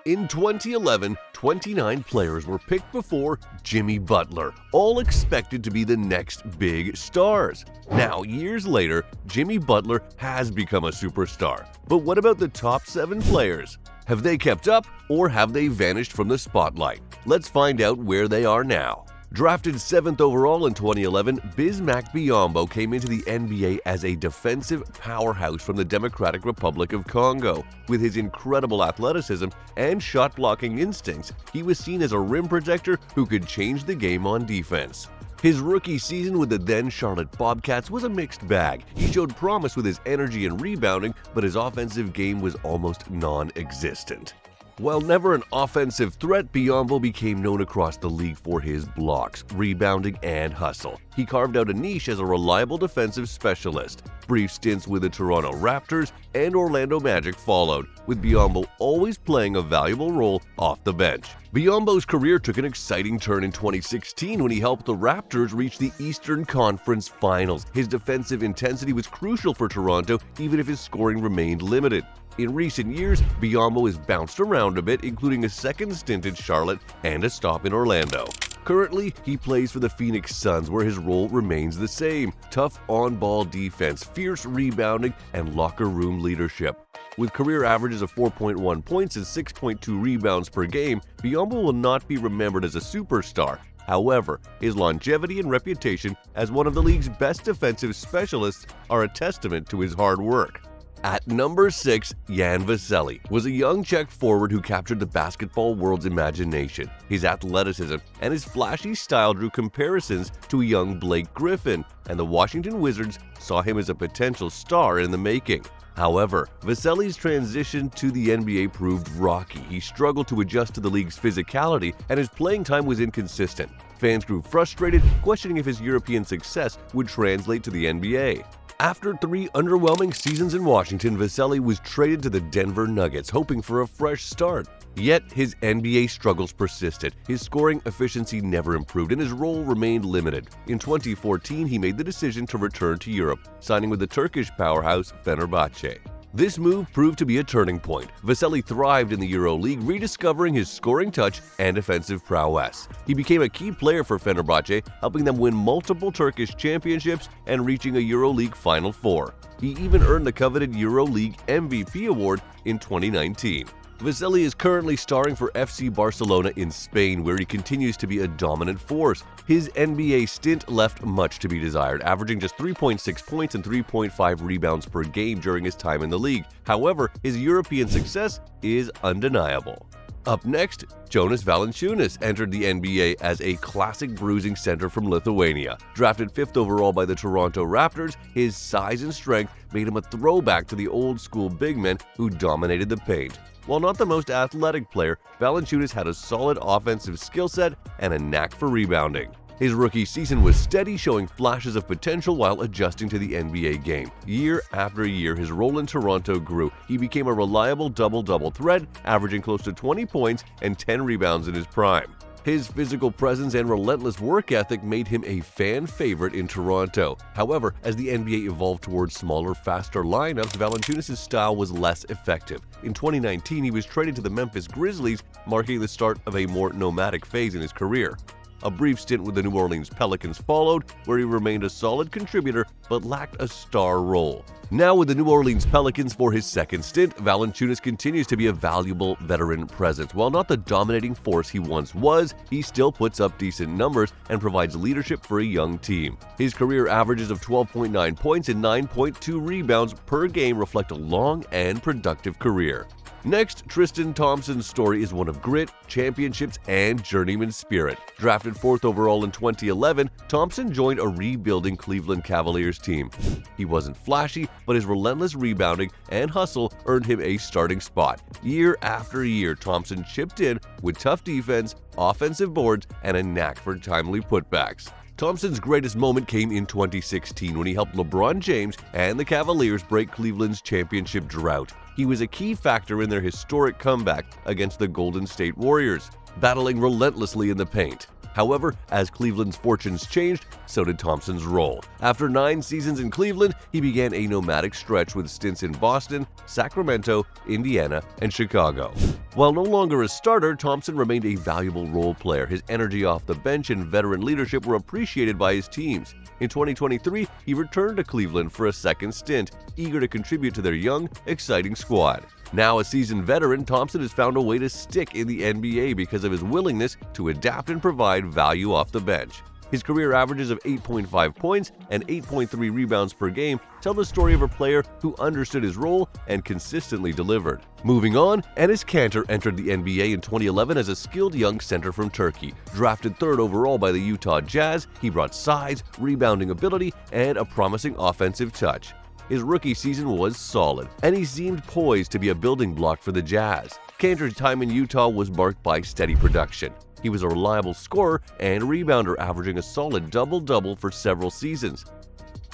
In 2011, 29 players were picked before Jimmy Butler, all expected to be the next big stars. Now, years later, Jimmy Butler has become a superstar. But what about the top 7 players? Have they kept up, or have they vanished from the spotlight? Let's find out where they are now. Drafted 7th overall in 2011, Bismack Biyombo came into the NBA as a defensive powerhouse from the Democratic Republic of Congo. With his incredible athleticism and shot-blocking instincts, he was seen as a rim protector who could change the game on defense. His rookie season with the then Charlotte Bobcats was a mixed bag. He showed promise with his energy and rebounding, but his offensive game was almost non-existent. While never an offensive threat, Biyombo became known across the league for his blocks, rebounding, and hustle. He carved out a niche as a reliable defensive specialist. Brief stints with the Toronto Raptors and Orlando Magic followed, with Biyombo always playing a valuable role off the bench. Biyombo's career took an exciting turn in 2016 when he helped the Raptors reach the Eastern Conference Finals. His defensive intensity was crucial for Toronto, even if his scoring remained limited. In recent years, Biyombo has bounced around a bit, including a second stint in Charlotte and a stop in Orlando. Currently, he plays for the Phoenix Suns, where his role remains the same: tough on-ball defense, fierce rebounding, and locker room leadership. With career averages of 4.1 points and 6.2 rebounds per game, Biyombo will not be remembered as a superstar. However, his longevity and reputation as one of the league's best defensive specialists are a testament to his hard work. At number 6, Jan Vesely was a young Czech forward who captured the basketball world's imagination. His athleticism and his flashy style drew comparisons to a young Blake Griffin, and the Washington Wizards saw him as a potential star in the making. However, Vesely's transition to the NBA proved rocky. He struggled to adjust to the league's physicality, and his playing time was inconsistent. Fans grew frustrated, questioning if his European success would translate to the NBA. After 3 underwhelming seasons in Washington, Vesely was traded to the Denver Nuggets, hoping for a fresh start. Yet, his NBA struggles persisted. His scoring efficiency never improved, and his role remained limited. In 2014, he made the decision to return to Europe, signing with the Turkish powerhouse Fenerbahce. This move proved to be a turning point. Vesely thrived in the EuroLeague, rediscovering his scoring touch and defensive prowess. He became a key player for Fenerbahce, helping them win multiple Turkish championships and reaching a EuroLeague Final Four. He even earned the coveted EuroLeague MVP award in 2019. Vesely is currently starring for FC Barcelona in Spain, where he continues to be a dominant force. His NBA stint left much to be desired, averaging just 3.6 points and 3.5 rebounds per game during his time in the league. However, his European success is undeniable. Up next, Jonas Valancius entered the NBA as a classic bruising center from Lithuania. Drafted 5th overall by the Toronto Raptors, his size and strength made him a throwback to the old-school big men who dominated the paint. While not the most athletic player, Valancius had a solid offensive skill set and a knack for rebounding. His rookie season was steady, showing flashes of potential while adjusting to the NBA game. Year after year, his role in Toronto grew. He became a reliable double-double threat, averaging close to 20 points and 10 rebounds in his prime. His physical presence and relentless work ethic made him a fan favorite in Toronto. However, as the NBA evolved towards smaller, faster lineups, Valancius' style was less effective. In 2019, he was traded to the Memphis Grizzlies, marking the start of a more nomadic phase in his career. A brief stint with the New Orleans Pelicans followed, where he remained a solid contributor but lacked a star role. Now with the New Orleans Pelicans for his second stint, Valancius continues to be a valuable veteran presence. While not the dominating force he once was, he still puts up decent numbers and provides leadership for a young team. His career averages of 12.9 points and 9.2 rebounds per game reflect a long and productive career. Next, Tristan Thompson's story is one of grit, championships, and journeyman spirit. Drafted 4th overall in 2011, Thompson joined a rebuilding Cleveland Cavaliers team. He wasn't flashy, but his relentless rebounding and hustle earned him a starting spot. Year after year, Thompson chipped in with tough defense, offensive boards, and a knack for timely putbacks. Thompson's greatest moment came in 2016 when he helped LeBron James and the Cavaliers break Cleveland's championship drought. He was a key factor in their historic comeback against the Golden State Warriors, battling relentlessly in the paint. However, as Cleveland's fortunes changed, so did Thompson's role. After 9 seasons in Cleveland, he began a nomadic stretch with stints in Boston, Sacramento, Indiana, and Chicago. While no longer a starter, Thompson remained a valuable role player. His energy off the bench and veteran leadership were appreciated by his teams. In 2023, he returned to Cleveland for a second stint, eager to contribute to their young, exciting squad. Now a seasoned veteran, Thompson has found a way to stick in the NBA because of his willingness to adapt and provide value off the bench. His career averages of 8.5 points and 8.3 rebounds per game tell the story of a player who understood his role and consistently delivered. Moving on, Enes Kanter entered the NBA in 2011 as a skilled young center from Turkey. Drafted 3rd overall by the Utah Jazz, he brought size, rebounding ability, and a promising offensive touch. His rookie season was solid, and he seemed poised to be a building block for the Jazz. Kanter's time in Utah was marked by steady production. He was a reliable scorer and rebounder, averaging a solid double-double for several seasons.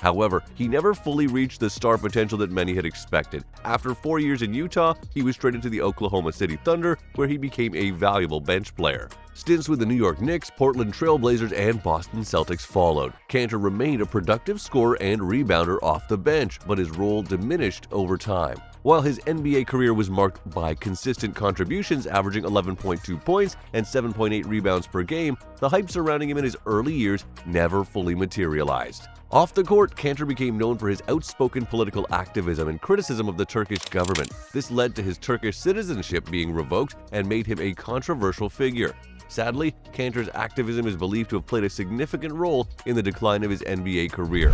However, he never fully reached the star potential that many had expected. After 4 years in Utah, he was traded to the Oklahoma City Thunder, where he became a valuable bench player. Stints with the New York Knicks, Portland Trail Blazers, and Boston Celtics followed. Kanter remained a productive scorer and rebounder off the bench, but his role diminished over time. While his NBA career was marked by consistent contributions, averaging 11.2 points and 7.8 rebounds per game, the hype surrounding him in his early years never fully materialized. Off the court, Kanter became known for his outspoken political activism and criticism of the Turkish government. This led to his Turkish citizenship being revoked and made him a controversial figure. Sadly, Kanter's activism is believed to have played a significant role in the decline of his NBA career.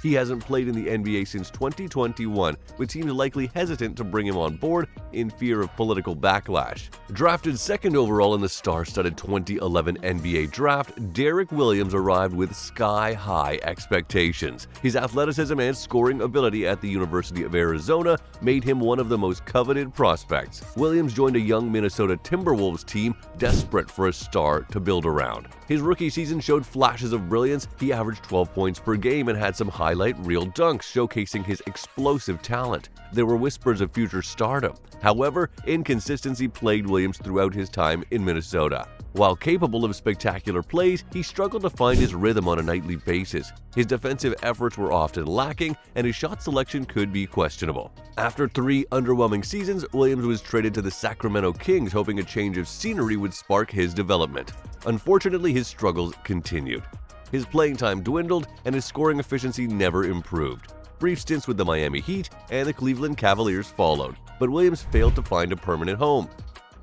He hasn't played in the NBA since 2021, which seems likely hesitant to bring him on board in fear of political backlash. Drafted 2nd overall in the star-studded 2011 NBA draft, Derrick Williams arrived with sky-high expectations. His athleticism and scoring ability at the University of Arizona made him one of the most coveted prospects. Williams joined a young Minnesota Timberwolves team desperate for a star to build around. His rookie season showed flashes of brilliance. He averaged 12 points per game and had some highlight reel dunks showcasing his explosive talent. There were whispers of future stardom. However, inconsistency plagued Williams throughout his time in Minnesota. While capable of spectacular plays, he struggled to find his rhythm on a nightly basis. His defensive efforts were often lacking, and his shot selection could be questionable. After 3 underwhelming seasons, Williams was traded to the Sacramento Kings, hoping a change of scenery would spark his development. Unfortunately, his struggles continued. His playing time dwindled, and his scoring efficiency never improved. Brief stints with the Miami Heat and the Cleveland Cavaliers followed, but Williams failed to find a permanent home.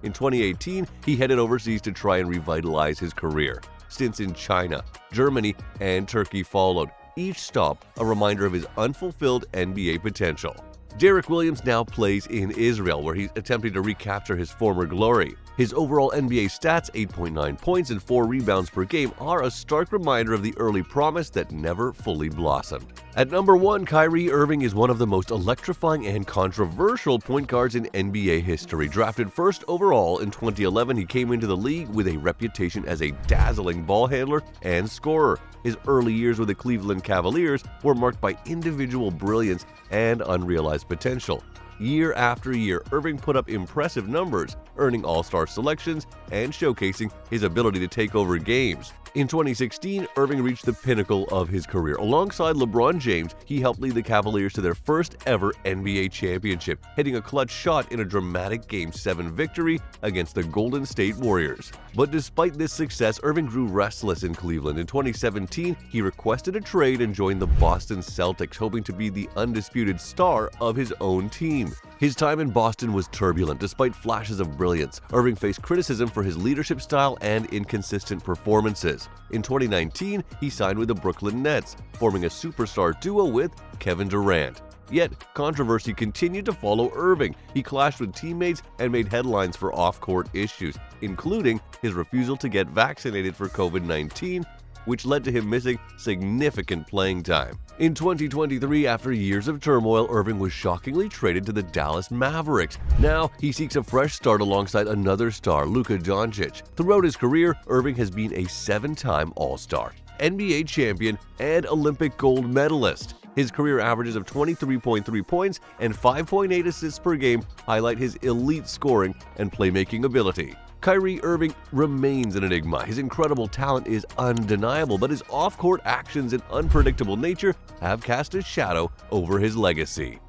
In 2018, he headed overseas to try and revitalize his career. Stints in China, Germany, and Turkey followed, each stop a reminder of his unfulfilled NBA potential. Derrick Williams now plays in Israel, where he's attempting to recapture his former glory. His overall NBA stats, 8.9 points and 4 rebounds per game, are a stark reminder of the early promise that never fully blossomed. At number 1, Kyrie Irving is one of the most electrifying and controversial point guards in NBA history. Drafted 1st overall in 2011, he came into the league with a reputation as a dazzling ball handler and scorer. His early years with the Cleveland Cavaliers were marked by individual brilliance and unrealized potential. Year after year, Irving put up impressive numbers, earning all-star selections and showcasing his ability to take over games. In 2016, Irving reached the pinnacle of his career. Alongside LeBron James, he helped lead the Cavaliers to their first ever NBA championship, hitting a clutch shot in a dramatic Game 7 victory against the Golden State Warriors. But despite this success, Irving grew restless in Cleveland. In 2017, he requested a trade and joined the Boston Celtics, hoping to be the undisputed star of his own team. His time in Boston was turbulent. Despite flashes of brilliance, Irving faced criticism for his leadership style and inconsistent performances. In 2019, he signed with the Brooklyn Nets, forming a superstar duo with Kevin Durant. Yet, controversy continued to follow Irving. He clashed with teammates and made headlines for off-court issues, including his refusal to get vaccinated for COVID-19, which led to him missing significant playing time. In 2023, after years of turmoil, Irving was shockingly traded to the Dallas Mavericks. Now, he seeks a fresh start alongside another star, Luka Doncic. Throughout his career, Irving has been a 7-time All-Star, NBA champion, and Olympic gold medalist. His career averages of 23.3 points and 5.8 assists per game highlight his elite scoring and playmaking ability. Kyrie Irving remains an enigma. His incredible talent is undeniable, but his off-court actions and unpredictable nature have cast a shadow over his legacy.